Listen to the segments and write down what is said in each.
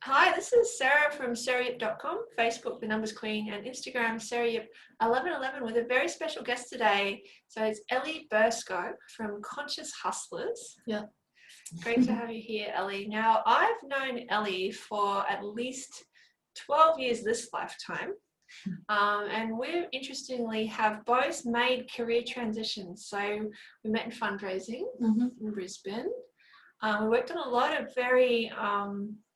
Hi, this is Sarah from SarahYip.com, Facebook, The Numbers Queen, and Instagram, SarahYip1111, with a very special guest today. So it's Ellie Bursko from Conscious Hustlers. Yeah. Great to have you here, Ellie. Now, I've known Ellie for at least 12 years this lifetime. And we interestingly have both made career transitions. So we met in fundraising in Brisbane. We worked on a lot of very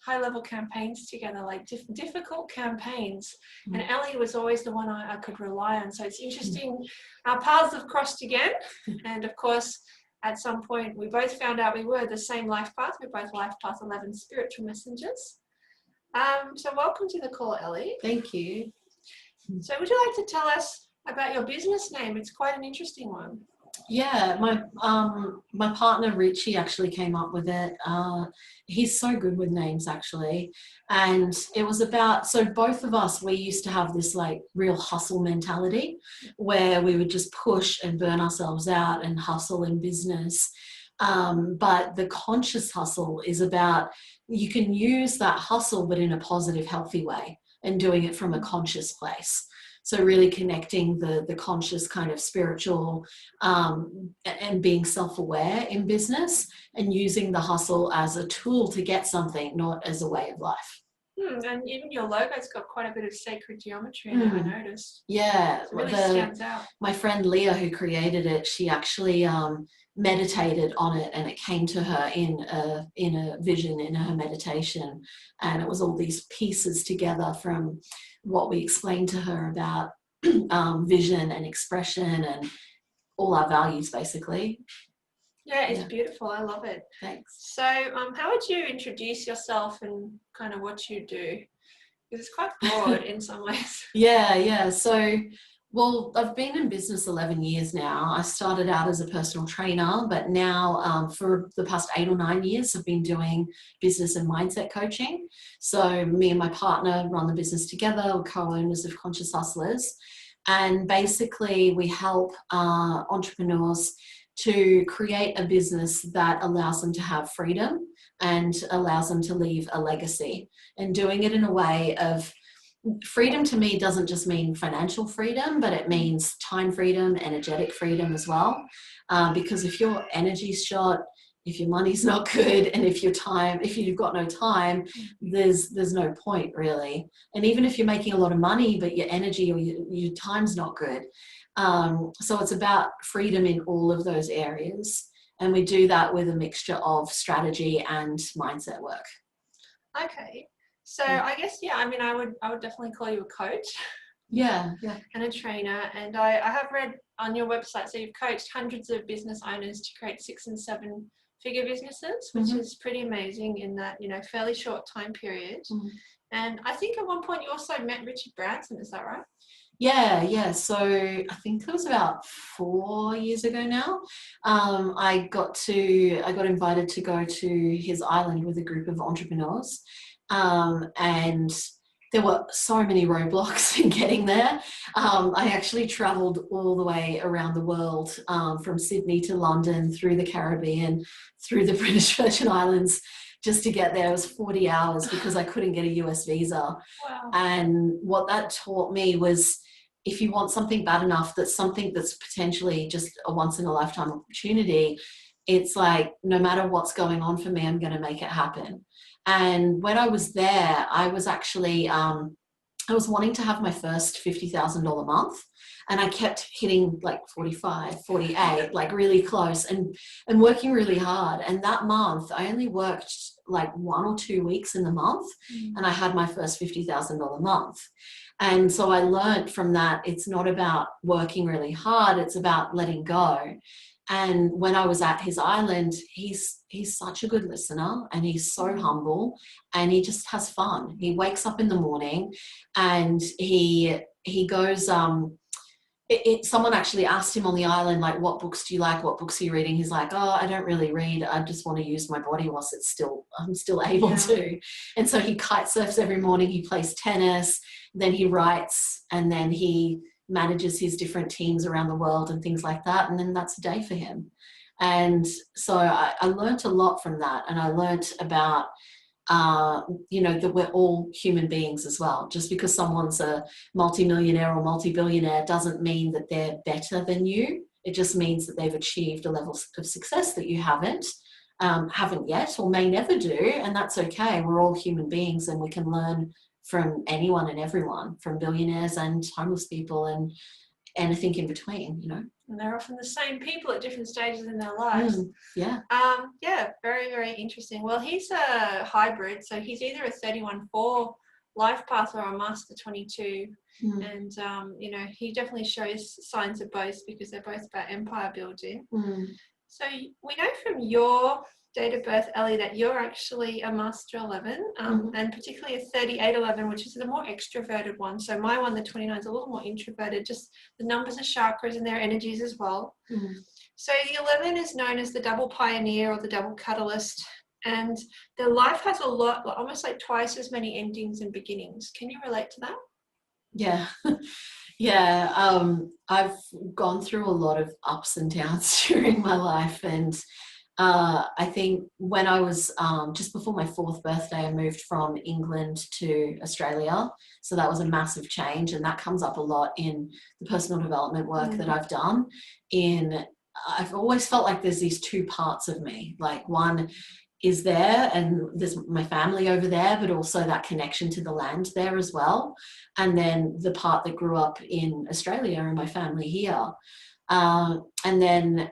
high-level campaigns together, like difficult campaigns. And Ellie was always the one I could rely on. So it's interesting. Our paths have crossed again. And of course, at some point, we both found out we were the same life path. We're both life path 11 spiritual messengers. So welcome to the call, Ellie. Thank you. So would you like to tell us about your business name? It's quite an interesting one. Yeah, my partner Richie actually came up with it. He's so good with names actually, and it was about, so both of us, we used to have this like real hustle mentality where we would just push and burn ourselves out and hustle in business. But the conscious hustle is about, you can use that hustle but in a positive, healthy way, and doing it from a conscious place. So really connecting the conscious kind of spiritual and being self-aware in business, and using the hustle as a tool to get something, not as a way of life. And even your logo's got quite a bit of sacred geometry in it, I noticed. Yeah. It really stands out. My friend Leah, who created it, she actually meditated on it, and it came to her in a vision in her meditation, and it was all these pieces together from what we explained to her about vision and expression and all our values, basically. Yeah, it's beautiful. I love it. Thanks. So how would you introduce yourself and kind of what you do? Because it's quite broad in some ways. Yeah. So, well, I've been in business 11 years now. I started out as a personal trainer, but now for the past 8 or 9 years, I've been doing business and mindset coaching. So me and my partner run the business together. We're co-owners of Conscious Hustlers. And basically we help entrepreneurs to create a business that allows them to have freedom and allows them to leave a legacy, and doing it in a way of, freedom to me doesn't just mean financial freedom, but it means time freedom, energetic freedom as well. Because if your energy's short, if your money's not good, and if you've got no time, there's no point really. And even if you're making a lot of money, but your energy or your time's not good. So it's about freedom in all of those areas. And we do that with a mixture of strategy and mindset work. Okay. So I guess, I would definitely call you a coach. Yeah. And a trainer. And I have read on your website, so you've coached hundreds of business owners to create 6- and 7-figure businesses, which is pretty amazing in that, fairly short time period. And I think at one point you also met Richie Branson, is that right? Yeah. So I think it was about 4 years ago now. I got invited to go to his island with a group of entrepreneurs. And there were so many roadblocks in getting there. I actually traveled all the way around the world, from Sydney to London, through the Caribbean, through the British Virgin Islands, just to get there. It was 40 hours because I couldn't get a US visa. Wow. And what that taught me was, if you want something bad enough, that's something that's potentially just a once in a lifetime opportunity, it's like, no matter what's going on for me, I'm going to make it happen. And when I was there, I was actually, I was wanting to have my first $50,000 month, and I kept hitting like 45, 48, like really close, and working really hard. And that month I only worked like 1 or 2 weeks in the month, and I had my first $50,000 month. And so I learned from that, it's not about working really hard, it's about letting go. And when I was at his island, he's such a good listener, and he's so humble, and he just has fun. He wakes up in the morning and he goes, someone actually asked him on the island, like, what books do you like? What books are you reading? He's like, oh, I don't really read. I just want to use my body whilst I'm still able to. And so he kite surfs every morning. He plays tennis, then he writes, and then he manages his different teams around the world and things like that. And then that's a day for him. And so I learned a lot from that. And I learned about that we're all human beings as well. Just because someone's a multimillionaire or multi-billionaire doesn't mean that they're better than you. It just means that they've achieved a level of success that you haven't yet or may never do, and that's okay. We're all human beings, and we can learn from anyone and everyone, from billionaires and homeless people and anything in between, And they're often the same people at different stages in their lives. Yeah. Very, very interesting. Well, he's a hybrid, so he's either a 31-4 life path or a master 22. And, he definitely shows signs of both because they're both about empire building. So we know from your date of birth, Ellie, that you're actually a master 11, and particularly a 3811, which is the more extroverted one. So my one, the 29, is a little more introverted, just the numbers of chakras and their energies as well. So the 11 is known as the double pioneer or the double catalyst, and their life has a lot, almost like twice as many endings and beginnings. Can you relate to that? Yeah. Yeah. I've gone through a lot of ups and downs during my life, and I think when I was just before my 4th birthday, I moved from England to Australia. So that was a massive change, and that comes up a lot in the personal development work that I've done. I've always felt like there's these two parts of me. Like one is there, and there's my family over there, but also that connection to the land there as well. And then the part that grew up in Australia and my family here. And then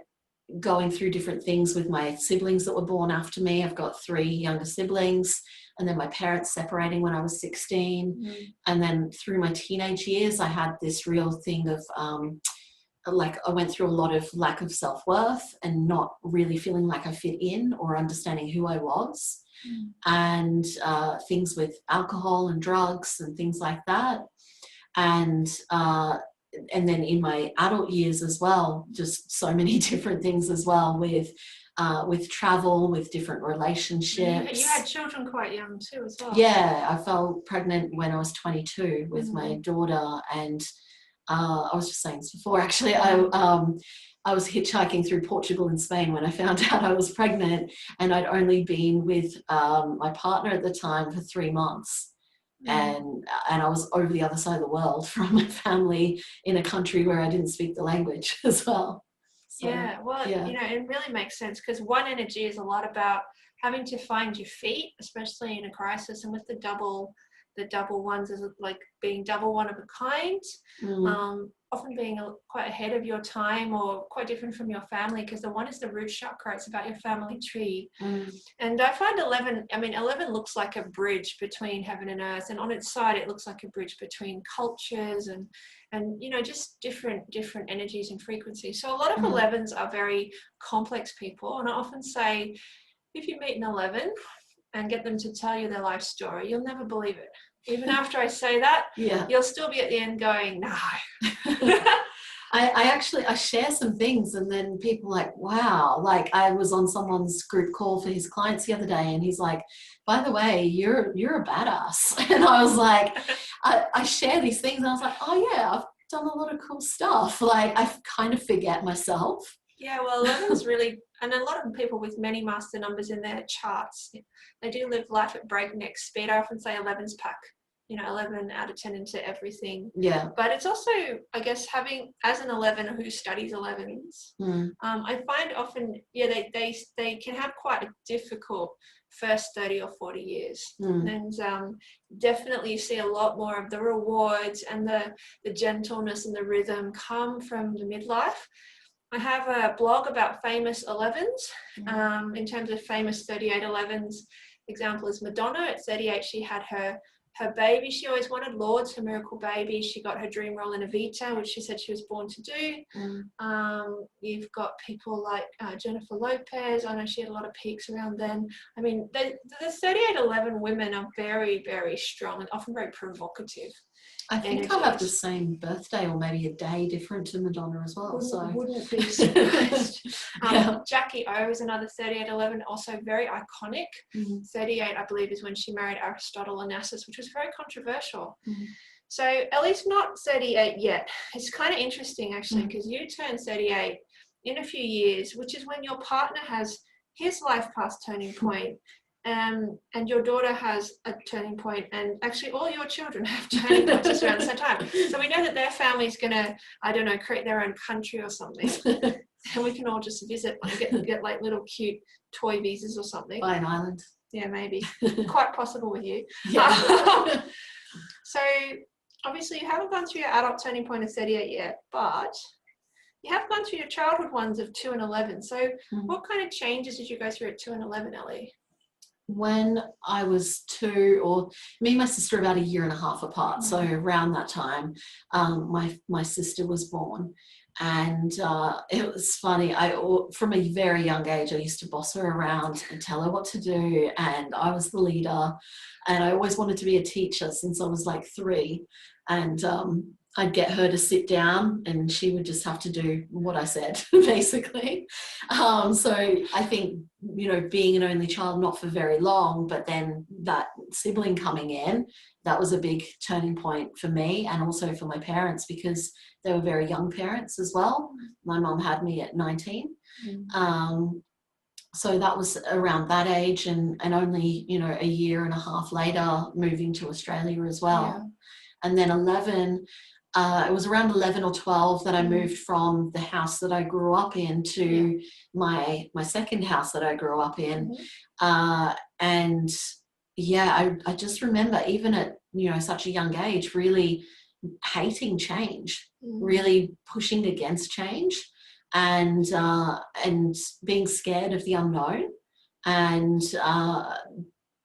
going through different things with my siblings that were born after me. I've got 3 younger siblings, and then my parents separating when I was 16. And then through my teenage years, I had this real thing of I went through a lot of lack of self-worth and not really feeling like I fit in or understanding who I was, and things with alcohol and drugs and things like that. And then in my adult years as well, just so many different things as well with travel, with different relationships. You had children quite young too as well. Yeah, I fell pregnant when I was 22 with my daughter, and I was just saying this before, actually, I was hitchhiking through Portugal and Spain when I found out I was pregnant, and I'd only been with my partner at the time for 3 months. And I was over the other side of the world from my family in a country where I didn't speak the language as well. So, it really makes sense, because one energy is a lot about having to find your feet, especially in a crisis, and with the double ones is like being double one of a kind, often being quite ahead of your time or quite different from your family, because the one is the root chakra. It's about your family tree. And I find 11 looks like a bridge between heaven and earth, and on its side it looks like a bridge between cultures and just different energies and frequencies. So a lot of 11s are very complex people, and I often say, if you meet an 11 and get them to tell you their life story, you'll never believe it. Even after I say that, you'll still be at the end going, no. I share some things, and then people are like, wow. Like, I was on someone's group call for his clients the other day, and he's like, by the way, you're a badass. And I was like, I share these things, and I was like, oh yeah, I've done a lot of cool stuff. Like, I kind of forget myself. Yeah, well, 11's really, and a lot of people with many master numbers in their charts, they do live life at breakneck speed. I often say 11's pack, 11 out of 10 into everything. Yeah. But it's also, I guess, having, as an 11 who studies 11s, I find often, they can have quite a difficult first 30 or 40 years. And definitely you see a lot more of the rewards and the gentleness and the rhythm come from the midlife. I have a blog about famous 11s. In terms of famous 3811s, example is Madonna. At 38, she had her baby. She always wanted Lourdes, her miracle baby. She got her dream role in Evita, which she said she was born to do. You've got people like Jennifer Lopez. I know she had a lot of peaks around then. I mean, the 3811 women are very, very strong and often very provocative. I think I have the same birthday, or maybe a day different to Madonna as well. Wouldn't be surprised. Jackie O is another 3811, also very iconic. 38, I believe, is when she married Aristotle Onassis, which was very controversial. So Ellie's not 38 yet. It's kind of interesting, actually, because you turn 38 in a few years, which is when your partner has his life path turning point. and your daughter has a turning point, and actually all your children have turning points just around the same time. So we know that their family's going to, I don't know, create their own country or something. And we can all just visit and get like little cute toy visas or something. Buy an island. Yeah, maybe. Quite possible with you. Yeah. So obviously you haven't gone through your adult turning point of 38 yet, but you have gone through your childhood ones of 2 and 11. So what kind of changes did you go through at 2 and 11, Ellie? When I was 2, or me and my sister are about 1.5 years apart, so around that time, my sister was born, and it was funny. From a very young age, I used to boss her around and tell her what to do, and I was the leader, and I always wanted to be a teacher since I was like 3, and I'd get her to sit down and she would just have to do what I said, basically. So I think, being an only child, not for very long, but then that sibling coming in, that was a big turning point for me and also for my parents, because they were very young parents as well. My mum had me at 19. So that was around that age, and only, 1.5 years later, moving to Australia as well. Yeah. And then 11, it was around 11 or 12 that I moved from the house that I grew up in to my second house that I grew up in. And yeah, I just remember, even at, such a young age, really hating change, really pushing against change, and being scared of the unknown, and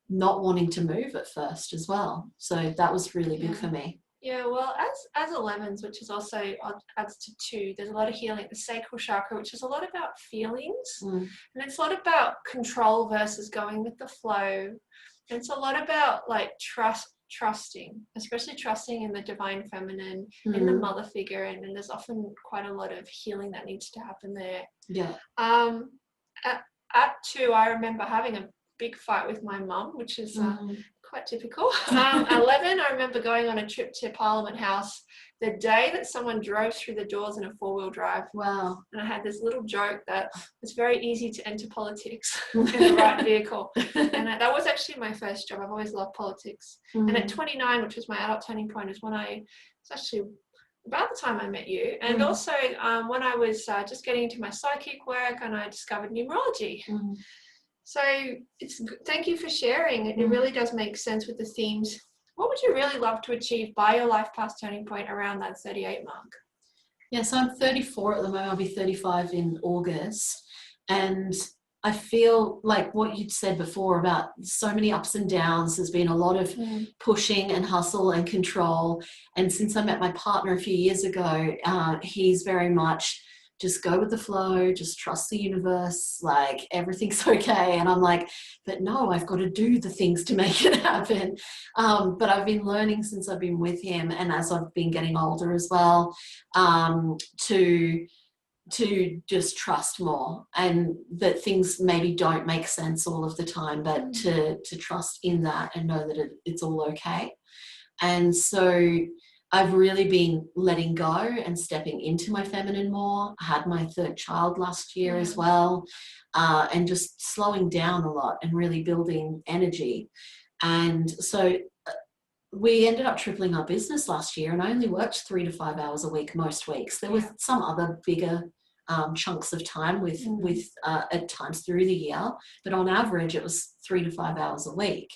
not wanting to move at first as well. So that was really big for me. Yeah, well, as 11s, which is also adds to 2, there's a lot of healing, the sacral chakra, which is a lot about feelings, and it's a lot about control versus going with the flow. And it's a lot about like trusting, especially trusting in the divine feminine, in the mother figure, and there's often quite a lot of healing that needs to happen there. Yeah. At 2, I remember having a big fight with my mum, which is quite typical. 11, I remember going on a trip to Parliament House the day that someone drove through the doors in a 4-wheel drive. Wow. And I had this little joke that it's very easy to enter politics in the right vehicle. And that was actually my first job. I've always loved politics. And at 29, which was my adult turning point, is when it's actually about the time I met you. And also when I was just getting into my psychic work, and I discovered numerology. So thank you for sharing. It really does make sense with the themes. What would you really love to achieve by your life past turning point around that 38 mark? Yeah, so I'm 34 at the moment. I'll be 35 in August. And I feel like what you'd said before about so many ups and downs. There's been a lot of pushing and hustle and control. And since I met my partner a few years ago, he's very much just go with the flow, just trust the universe, like everything's okay. And I'm like, but no, I've got to do the things to make it happen. But I've been learning since I've been with him, and as I've been getting older as well, to just trust more, and that things maybe don't make sense all of the time, but to trust in that and know that it's all okay. And so I've really been letting go and stepping into my feminine more. I had my 3rd child last year as well, and just slowing down a lot and really building energy. And so we ended up tripling our business last year, and I only worked 3 to 5 hours a week most weeks. There were some other bigger chunks of time with at times through the year, but on average it was 3 to 5 hours a week.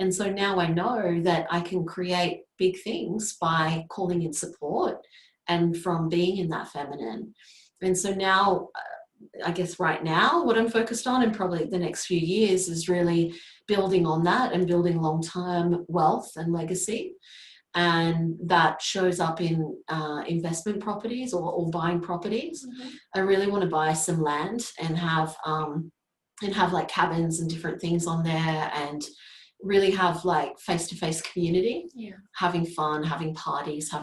And so now I know that I can create big things by calling in support and from being in that feminine. And so now, I guess right now, what I'm focused on, and probably the next few years, is really building on that and building long-term wealth and legacy. And that shows up in investment properties or buying properties. I really want to buy some land and have like cabins and different things on there, and really have like face-to-face community, having fun, having parties,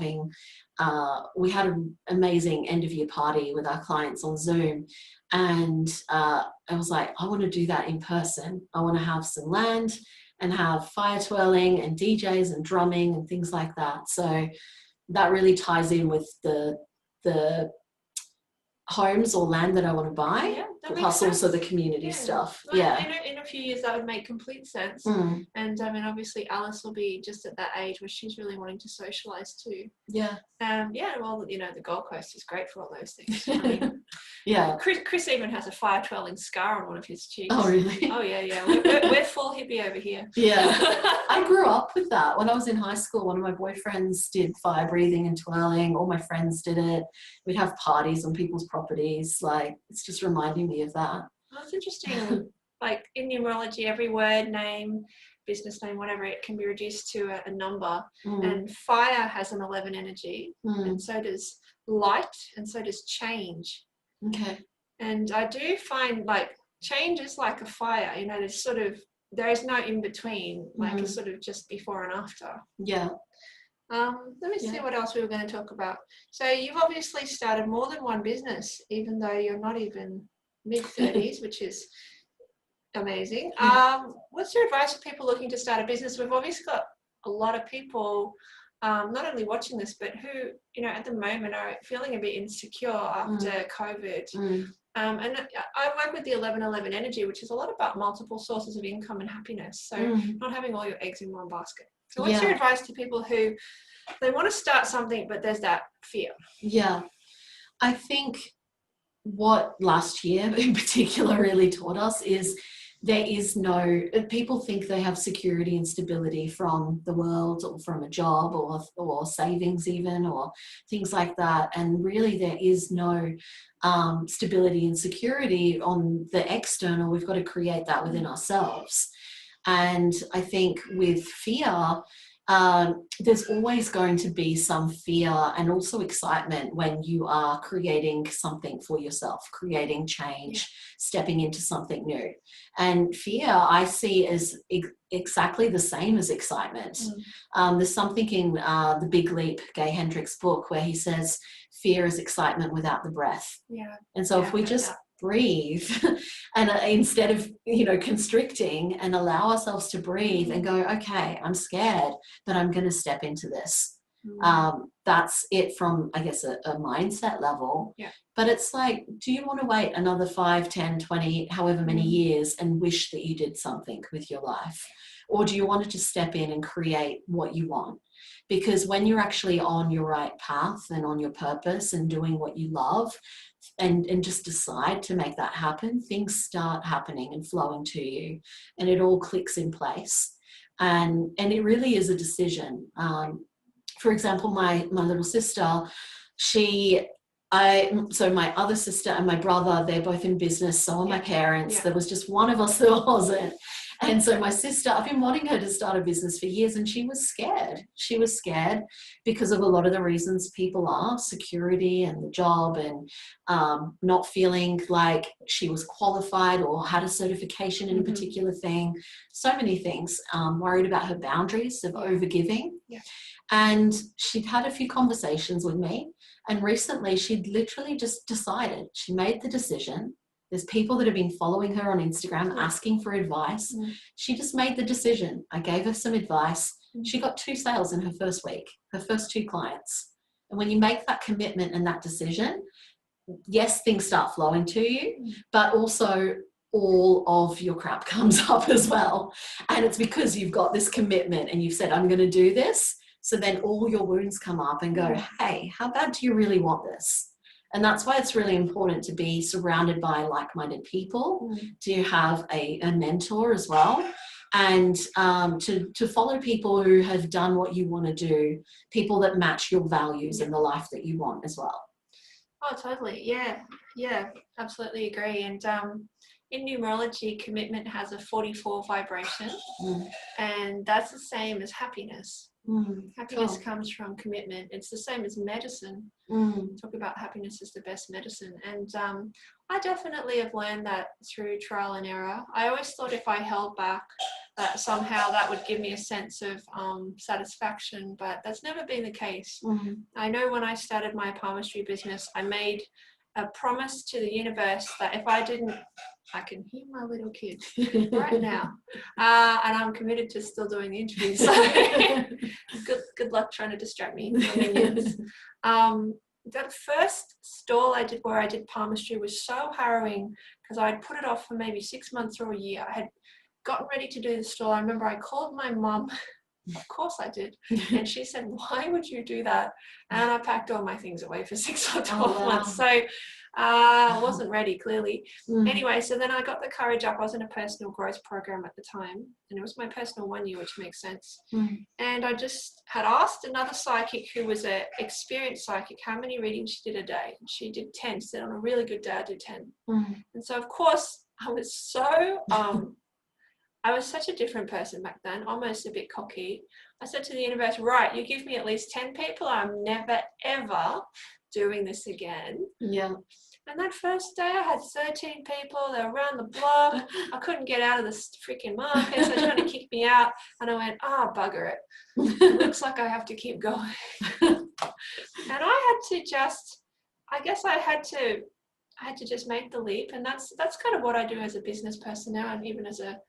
we had an amazing end-of-year party with our clients on Zoom, and I was like, I want to do that in person. I want to have some land and have fire twirling and DJs and drumming and things like that. So that really ties in with the homes or land that I want to buy. Yeah, That makes plus also sense. the community Yeah. stuff. Well, Yeah. in a few years, that would make complete sense. And I mean, obviously, Alice will be just at that age where she's really wanting to socialise too. Yeah. Yeah, well, you know, the Gold Coast is great for all those things. I mean, yeah. Chris even has a fire twirling scar on one of his cheeks. Oh, really? Oh, yeah. We're full hippie over here. Yeah. I grew up with that. When I was in high school, one of my boyfriends did fire breathing and twirling. All my friends did it. We'd have parties on people's properties. Like, it's just reminding me of that. Well, it's interesting. Like in numerology, every word, name, business name, whatever, it can be reduced to a number. And fire has an 11 energy, and so does light, and so does change. Okay. And I do find like change is like a fire, you know, there is no in between, like it's sort of just before and after. Yeah. Let me see what else we were going to talk about. So you've obviously started more than one business, even though you're not even mid-30s, which is amazing. What's your advice for people looking to start a business? We've obviously got a lot of people not only watching this, but who, you know, at the moment are feeling a bit insecure after COVID. And I work with the 1111 energy, which is a lot about multiple sources of income and happiness. So not having all your eggs in one basket. So what's your advice to people who they want to start something, but there's that fear? Yeah. I think what last year in particular really taught us is there is no, people think they have security and stability from the world or from a job or savings even, or things like that. And really there is no stability and security on the external. We've got to create that within ourselves. And I think with fear, there's always going to be some fear and also excitement when you are creating something for yourself, creating change, stepping into something new. And fear I see as exactly the same as excitement. There's something in The Big Leap, Gay Hendricks' book, where he says fear is excitement without the breath. And so if we just breathe and instead of, you know, constricting, and allow ourselves to breathe and go, okay, I'm scared, but I'm going to step into this. That's it from, I guess, a mindset level. But it's like, do you want to wait another 5, 10, 20, however many years and wish that you did something with your life? Or do you want to just step in and create what you want? Because when you're actually on your right path and on your purpose and doing what you love, and just decide to make that happen, things start happening and flowing to you, and it all clicks in place. And it really is a decision. For example, my little sister, so my other sister and my brother, they're both in business. So are my parents. There was just one of us that wasn't. And so my sister, I've been wanting her to start a business for years, and she was scared. She was scared because of a lot of the reasons people are, security and the job, and not feeling like she was qualified or had a certification in a particular thing. So many things, worried about her boundaries of overgiving. And she'd had a few conversations with me, and recently she'd literally just decided, she made the decision. There's people that have been following her on Instagram asking for advice. She just made the decision. I gave her some advice. She got 2 sales in her first week, her first 2 clients. And when you make that commitment and that decision, yes, things start flowing to you, but also all of your crap comes up as well. And it's because you've got this commitment and you've said, I'm going to do this. So then all your wounds come up and go, hey, how bad do you really want this? And that's why it's really important to be surrounded by like-minded people, to have a mentor as well, and to follow people who have done what you want to do, people that match your values and the life that you want as well. Oh, totally. Yeah, absolutely agree. And in numerology, commitment has a 44 vibration, and that's the same as happiness. Happiness comes from commitment. It's the same as medicine. Talk about happiness as the best medicine. And I definitely have learned that through trial and error. I always thought if I held back, that somehow that would give me a sense of satisfaction, but that's never been the case. I know when I started my palmistry business, I made a promise to the universe that if I didn't, I can hear my little kid right now, and I'm committed to still doing the interview. So good luck trying to distract me. that first stall I did where I did palmistry was so harrowing because I'd put it off for maybe 6 months or a year. I had gotten ready to do the stall. I remember I called my mum. Of course I did. And she said, why would you do that? And I packed all my things away for 6 or 12 months. So I wasn't ready, clearly. Anyway, so then I got the courage up. I was in a personal growth program at the time, and it was my personal 1 year, which makes sense. And I just had asked another psychic who was an experienced psychic how many readings she did a day. And she did 10. She said, on a really good day, I do 10. And so, of course, I was so... I was such a different person back then, almost a bit cocky. I said to the universe, right, you give me at least 10 people, I'm never, ever doing this again. Yeah. And that first day I had 13 people, they were around the block. I couldn't get out of the freaking market, so they were trying to kick me out. And I went, bugger it. It looks like I have to keep going. And I had to just, I guess I had to just make the leap. And that's kind of what I do as a business person now, and even as a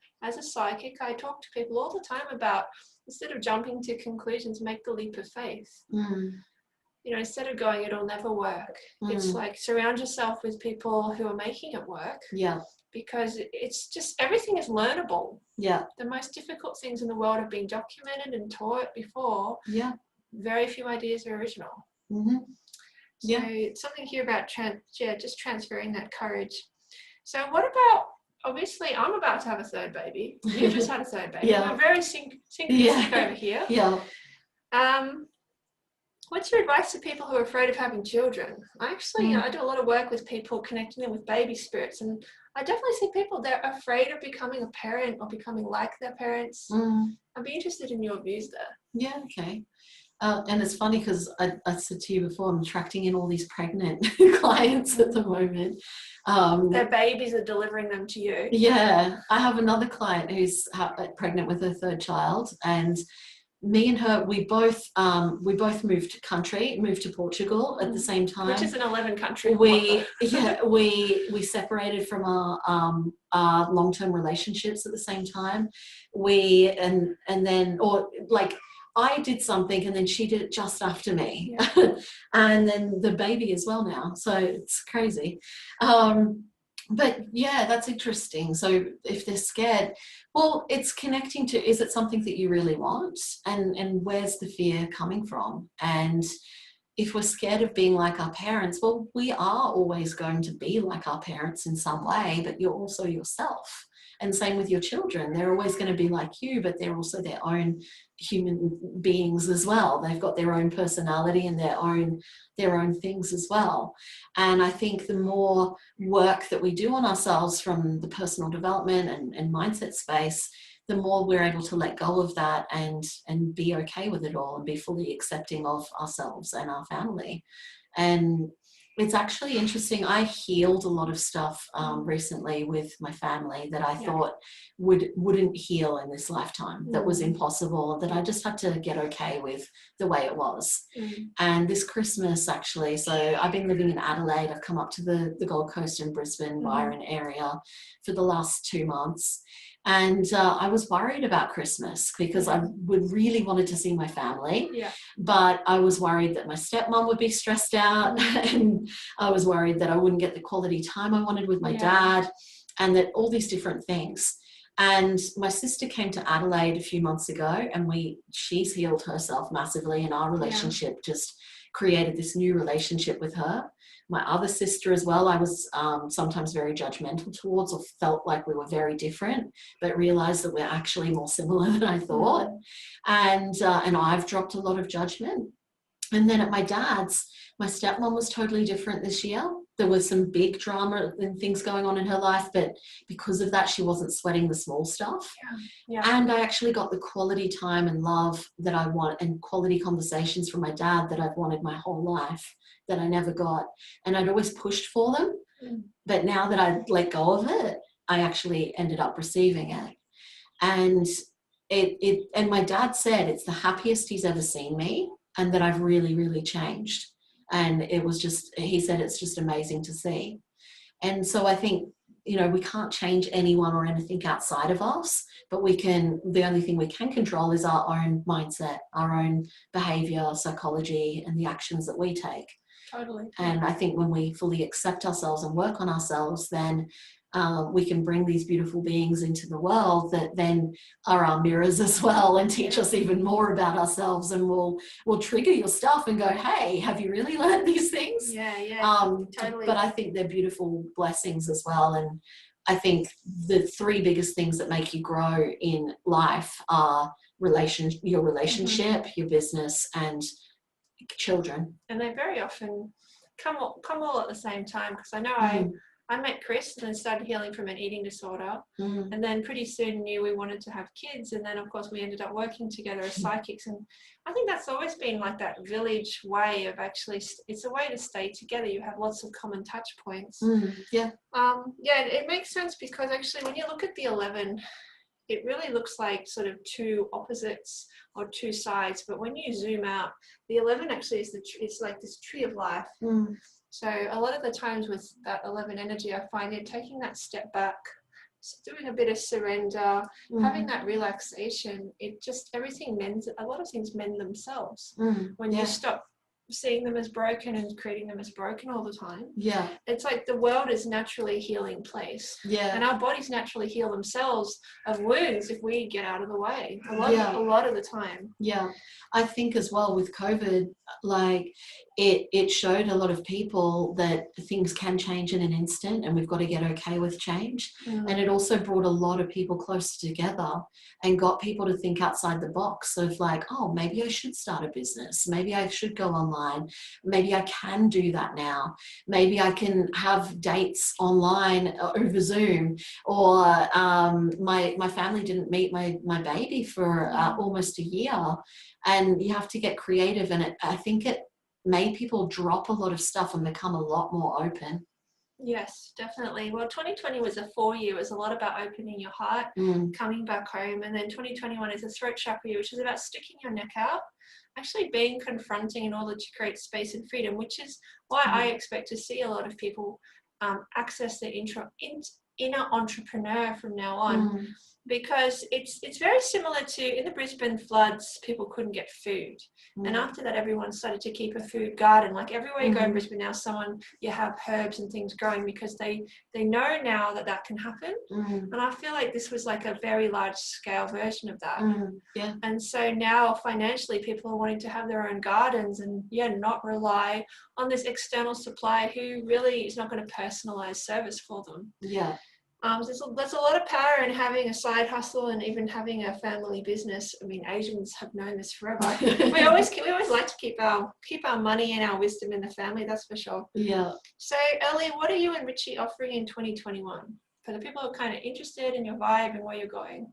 psychic. I talk to people all the time about, instead of jumping to conclusions, make the leap of faith. You know, instead of going, it'll never work. It's like, surround yourself with people who are making it work. Yeah. Because it's just, everything is learnable. Yeah. The most difficult things in the world have been documented and taught before. Yeah. Very few ideas are original. So something here about just transferring that courage. So what about, obviously I'm about to have a third baby. You just had a third baby. We're very synchronistic over here. What's your advice to people who are afraid of having children? I actually, I do a lot of work with people, connecting them with baby spirits, and I definitely see people, they're afraid of becoming a parent or becoming like their parents. I'd be interested in your views there. Yeah, okay. And it's funny because I said to you before, I'm attracting in all these pregnant clients at the moment. Their babies are delivering them to you. Yeah. I have another client who's pregnant with her third child, and me and her, we both moved to Portugal at the same time. Which is an 11 country. We separated from our long-term relationships at the same time. I did something and then she did it just after me. And then the baby as well now. So it's crazy. But yeah, that's interesting. So if they're scared, well, it's connecting to, is it something that you really want? And where's the fear coming from? And if we're scared of being like our parents, well, we are always going to be like our parents in some way, but you're also yourself. And same with your children. They're always going to be like you, but they're also their own human beings as well. They've got their own personality and their own things as well. And I think the more work that we do on ourselves from the personal development and mindset space, the more we're able to let go of that and be okay with it all and be fully accepting of ourselves and our family. And it's actually interesting. I healed a lot of stuff recently with my family that I thought wouldn't heal in this lifetime, that was impossible, that I just had to get okay with the way it was. And this Christmas, actually, so I've been living in Adelaide. I've come up to the Gold Coast and Brisbane, Byron area for the last 2 months. And I was worried about Christmas because I would really wanted to see my family, but I was worried that my stepmom would be stressed out, and I was worried that I wouldn't get the quality time I wanted with my dad, and that all these different things. And my sister came to Adelaide a few months ago, and she's healed herself massively, and our relationship just created this new relationship with her. My other sister as well, I was sometimes very judgmental towards, or felt like we were very different, but realized that we're actually more similar than I thought. And I've dropped a lot of judgment. And then at my dad's, my stepmom was totally different this year. There was some big drama and things going on in her life, but because of that, she wasn't sweating the small stuff. And I actually got the quality time and love that I want, and quality conversations from my dad that I've wanted my whole life, that I never got. And I'd always pushed for them. But now that I let go of it, I actually ended up receiving it. And and my dad said it's the happiest he's ever seen me, and that I've really, really changed. And it was just, he said, it's just amazing to see. And so I think, we can't change anyone or anything outside of us, but the only thing we can control is our own mindset, our own behavior, psychology, and the actions that we take. Totally. And I think when we fully accept ourselves and work on ourselves, then we can bring these beautiful beings into the world that then are our mirrors as well, and teach us even more about ourselves, and we'll trigger your stuff and go, hey, have you really learned these things? Totally. But I think they're beautiful blessings as well. And I think the three biggest things that make you grow in life are your relationship, your business, and children. And they very often come all at the same time, because I know I met Chris and then started healing from an eating disorder, and then pretty soon knew we wanted to have kids, and then of course we ended up working together as psychics. And I think that's always been like that village way of actually, it's a way to stay together. You have lots of common touch points. It makes sense, because actually when you look at the 11, it really looks like sort of two opposites or two sides, but when you zoom out, the 11 actually is it's like this tree of life. So a lot of the times with that 11 energy, I find it taking that step back, doing a bit of surrender, having that relaxation, it just, everything mends, a lot of things mend themselves. When you stop seeing them as broken and creating them as broken all the time. It's like the world is naturally a healing place. And our bodies naturally heal themselves of wounds if we get out of the way. A lot of the time. I think as well with COVID, like it showed a lot of people that things can change in an instant, and we've got to get okay with change. And it also brought a lot of people closer together and got people to think outside the box of like, oh, maybe I should start a business. Maybe I should go online. Maybe I can do that now. Maybe I can have dates online over Zoom. Or my family didn't meet my baby for almost a year. And you have to get creative. And I think it made people drop a lot of stuff and become a lot more open. Yes, definitely. Well, 2020 was a 4 year. It was a lot about opening your heart, coming back home. And then 2021 is a throat chakra year, which is about sticking your neck out, actually being confronting in order to create space and freedom, which is why I expect to see a lot of people access the inner entrepreneur from now on. Because it's very similar to, in the Brisbane floods, people couldn't get food. And after that, everyone started to keep a food garden. Like everywhere you go in Brisbane now, you have herbs and things growing, because they know now that can happen. And I feel like this was like a very large scale version of that. And so now financially, people are wanting to have their own gardens and not rely on this external supply who really is not going to personalize service for them. There's a lot of power in having a side hustle and even having a family business. I mean, Asians have known this forever. we always like to keep our money and our wisdom in the family. That's for sure. So, Ellie, what are you and Richie offering in 2021 for the people who are kind of interested in your vibe and where you're going?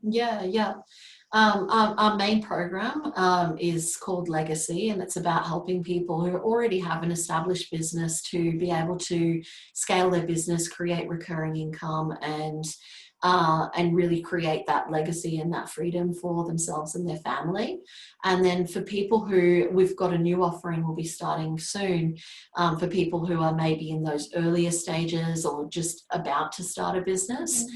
Our main program is called Legacy, and it's about helping people who already have an established business to be able to scale their business, create recurring income, and really create that legacy and that freedom for themselves and their family. And then for people who, we've got a new offering we'll be starting soon, for people who are maybe in those earlier stages or just about to start a business,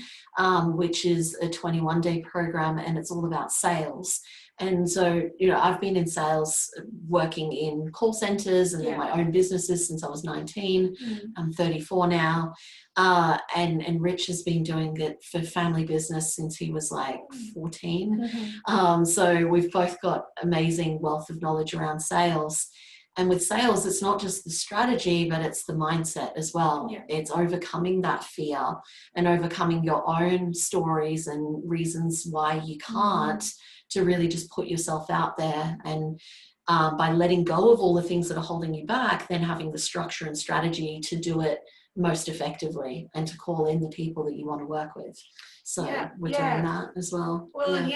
which is a 21-day program, and it's all about sales. And so, I've been in sales, working in call centers and then my own businesses since I was 19. I'm 34 now. And Rich has been doing it for family business since he was like 14. So we've both got amazing wealth of knowledge around sales. And with sales, it's not just the strategy, but it's the mindset as well. It's overcoming that fear and overcoming your own stories and reasons why you can't, to really just put yourself out there. And by letting go of all the things that are holding you back, then having the structure and strategy to do it most effectively and to call in the people that you want to work with. So we're doing that as well. Well,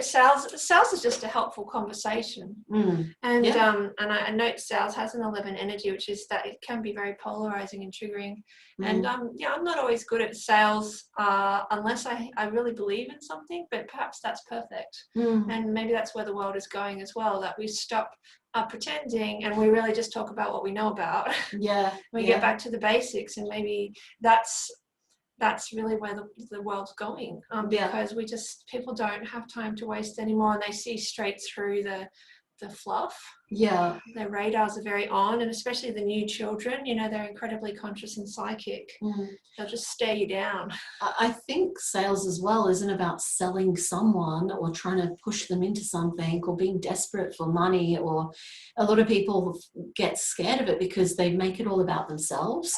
sales is just a helpful conversation. And I note sales has an 11 energy, which is that it can be very polarizing and triggering. And I'm not always good at sales unless I really believe in something, but perhaps that's perfect. And maybe that's where the world is going as well, that we stop pretending and we really just talk about what we know about. We get back to the basics, and maybe that's really where the world's going, because people don't have time to waste anymore, and they see straight through the the fluff. Yeah. Their radars are very on, and especially the new children, you know, they're incredibly conscious and psychic. They'll just stare you down. I think sales as well isn't about selling someone or trying to push them into something or being desperate for money, or a lot of people get scared of it because they make it all about themselves,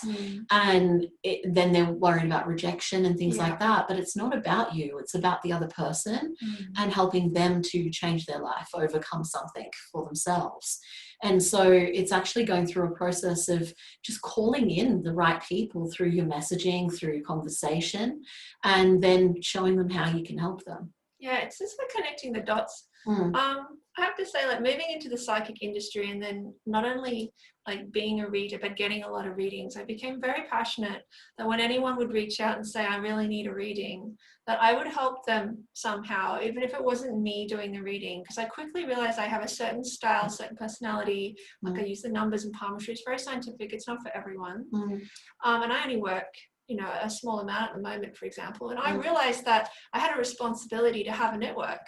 and then they're worried about rejection and things like that. But it's not about you, it's about the other person and helping them to change their life, overcome something for themselves. And so it's actually going through a process of just calling in the right people through your messaging, through your conversation, and then showing them how you can help them. Yeah, it's just like connecting the dots. I have to say, like, moving into the psychic industry and then not only like being a reader, but getting a lot of readings, I became very passionate that when anyone would reach out and say, I really need a reading, that I would help them somehow, even if it wasn't me doing the reading, because I quickly realized I have a certain style, certain personality. Like I use the numbers and palmistry. It's very scientific. It's not for everyone. And I only work, you know, a small amount at the moment, for example. And I realized that I had a responsibility to have a network.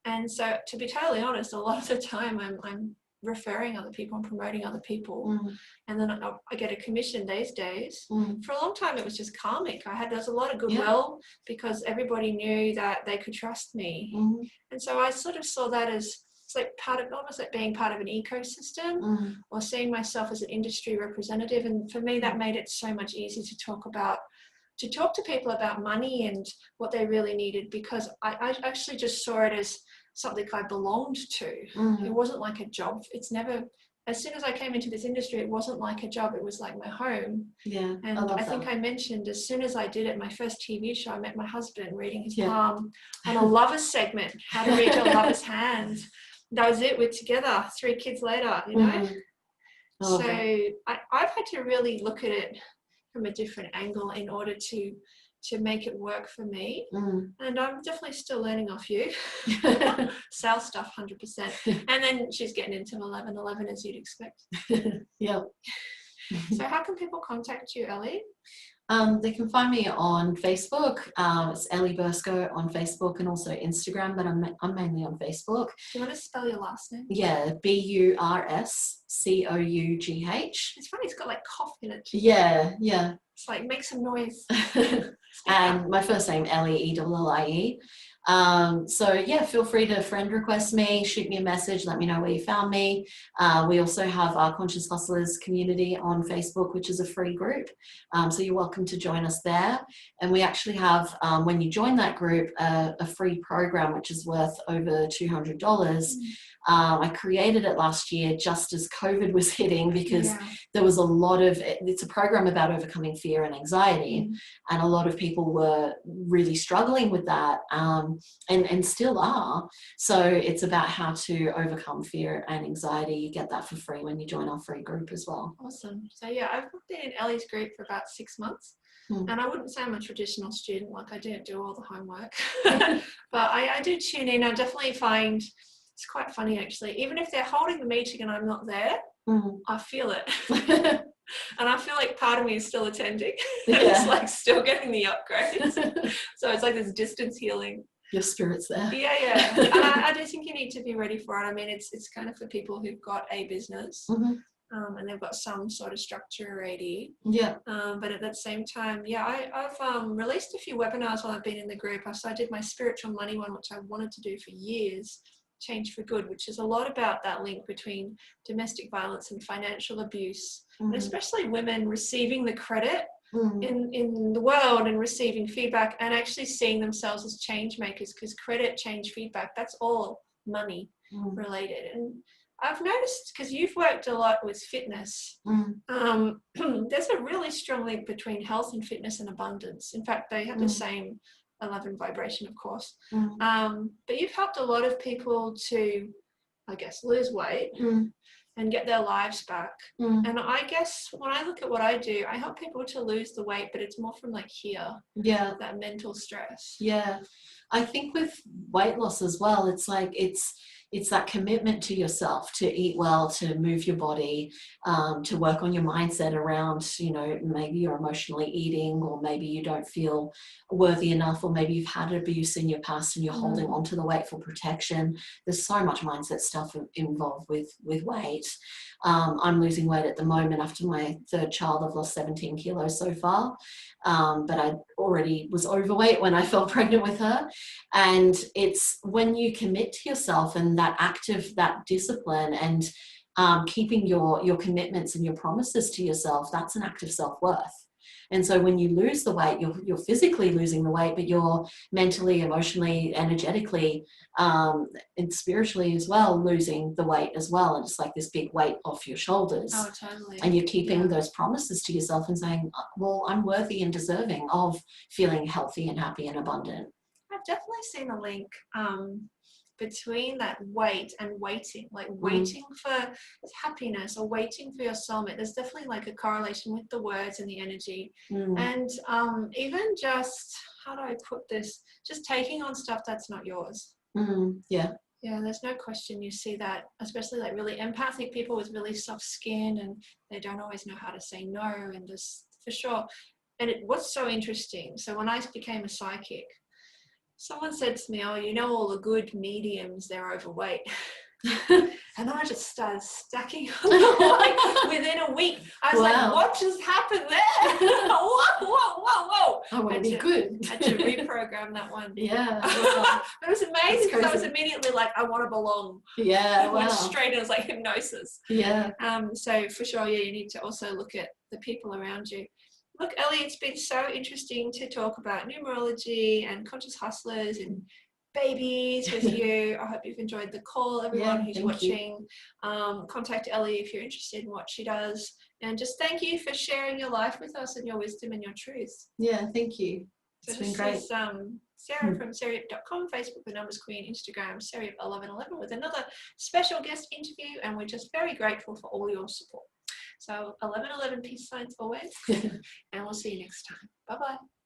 And so, to be totally honest, a lot of the time I'm referring other people and promoting other people. And then I get a commission these days. For a long time, it was just karmic. There's a lot of goodwill because everybody knew that they could trust me. And so I sort of saw that as, it's like almost like being part of an ecosystem or seeing myself as an industry representative. And for me, that made it so much easier to talk to people about money and what they really needed, because I actually just saw it as something I belonged to. It wasn't like a job. It's never, as soon as I came into this industry, it wasn't like a job. It was like my home. Yeah. And I think I mentioned, as soon as I did it, my first TV show, I met my husband reading his palm on a lover's segment, how to read your lover's hand. That was it. We're together 3 kids later, you know? So I've had to really look at it from a different angle in order to make it work for me. And I'm definitely still learning off you. Sales stuff 100%. And then she's getting into 11 as you'd expect. Yep. So how can people contact you, Ellie? They can find me on Facebook. It's Ellie Bursko on Facebook and also Instagram, but I'm mainly on Facebook. Do you want to spell your last name? Yeah, Burscough. It's funny, it's got like cough in it. Yeah. It's like, make some noise. And my first name, Ellie, Ellie. So yeah, feel free to friend request me, shoot me a message, let me know where you found me. We also have our Conscious Hustlers community on Facebook, which is a free group. So you're welcome to join us there. And we actually have, when you join that group, a free program, which is worth over $200. I created it last year just as COVID was hitting, because there was a lot of, it's a program about overcoming fear and anxiety. And a lot of people were really struggling with that, and still are. So it's about how to overcome fear and anxiety. You get that for free when you join our free group as well. Awesome. So yeah, I've been in Ellie's group for about 6 months. And I wouldn't say I'm a traditional student, like I didn't do all the homework. But I do tune in. I definitely find it's quite funny, actually. Even if they're holding the meeting and I'm not there, I feel it. And I feel like part of me is still attending. It's like still getting the upgrades. So it's like this distance healing. Your spirit's there. Yeah. And I do think you need to be ready for it. I mean, it's kind of for people who've got a business. And they've got some sort of structure already. But at that same time, I've released a few webinars while I've been in the group. So I did my spiritual money one, which I wanted to do for years, Change for Good, which is a lot about that link between domestic violence and financial abuse, and especially women receiving the credit in the world and receiving feedback and actually seeing themselves as change makers, because credit, change, feedback, that's all money related. And I've noticed, because you've worked a lot with fitness, there's a really strong link between health and fitness and abundance. In fact, they have the same 11 vibration, of course. But you've helped a lot of people to, I guess, lose weight and get their lives back. And I guess when I look at what I do, I help people to lose the weight, but it's more from like here, that mental stress. I think with weight loss as well, it's like it's that commitment to yourself, to eat well, to move your body, to work on your mindset around, you know, maybe you're emotionally eating, or maybe you don't feel worthy enough, or maybe you've had abuse in your past and you're holding on to the weight for protection. There's so much mindset stuff involved with weight. I'm losing weight at the moment. After my third child, I've lost 17 kilos so far. But I already was overweight when I fell pregnant with her. And it's when you commit to yourself and that discipline, and keeping your commitments and your promises to yourself, that's an act of self-worth. And so when you lose the weight, you're physically losing the weight, but you're mentally, emotionally, energetically, and spiritually as well, losing the weight as well. And it's like this big weight off your shoulders. Oh, totally. And you're keeping those promises to yourself and saying, well, I'm worthy and deserving of feeling healthy and happy and abundant. I've definitely seen a link between that weight and waiting, like waiting for happiness or waiting for your soulmate. There's definitely like a correlation with the words and the energy. And even just, how do I put this? Just taking on stuff that's not yours. Yeah, there's no question. You see that, especially like really empathic people with really soft skin, and they don't always know how to say no, and just for sure. And what's so interesting, so when I became a psychic, someone said to me, oh, you know, all the good mediums, they're overweight. And I just started stacking on like within a week. I was like, what just happened there? Whoa. I want to be good. I had to reprogram that one. Yeah. But it was amazing because I was immediately like, I want to belong. Yeah. I went straight, it was like hypnosis. Yeah. So for sure, you need to also look at the people around you. Look, Ellie, it's been so interesting to talk about numerology and conscious hustlers and babies with you. I hope you've enjoyed the call, everyone who's watching. Contact Ellie if you're interested in what she does. And just thank you for sharing your life with us and your wisdom and your truths. Yeah, thank you. It's been great. This is Sarah from SarahYip.com, Facebook The Numbers Queen, Instagram SarahYip1111 with another special guest interview, and we're just very grateful for all your support. So 1111 peace signs always, and we'll see you next time. Bye-bye.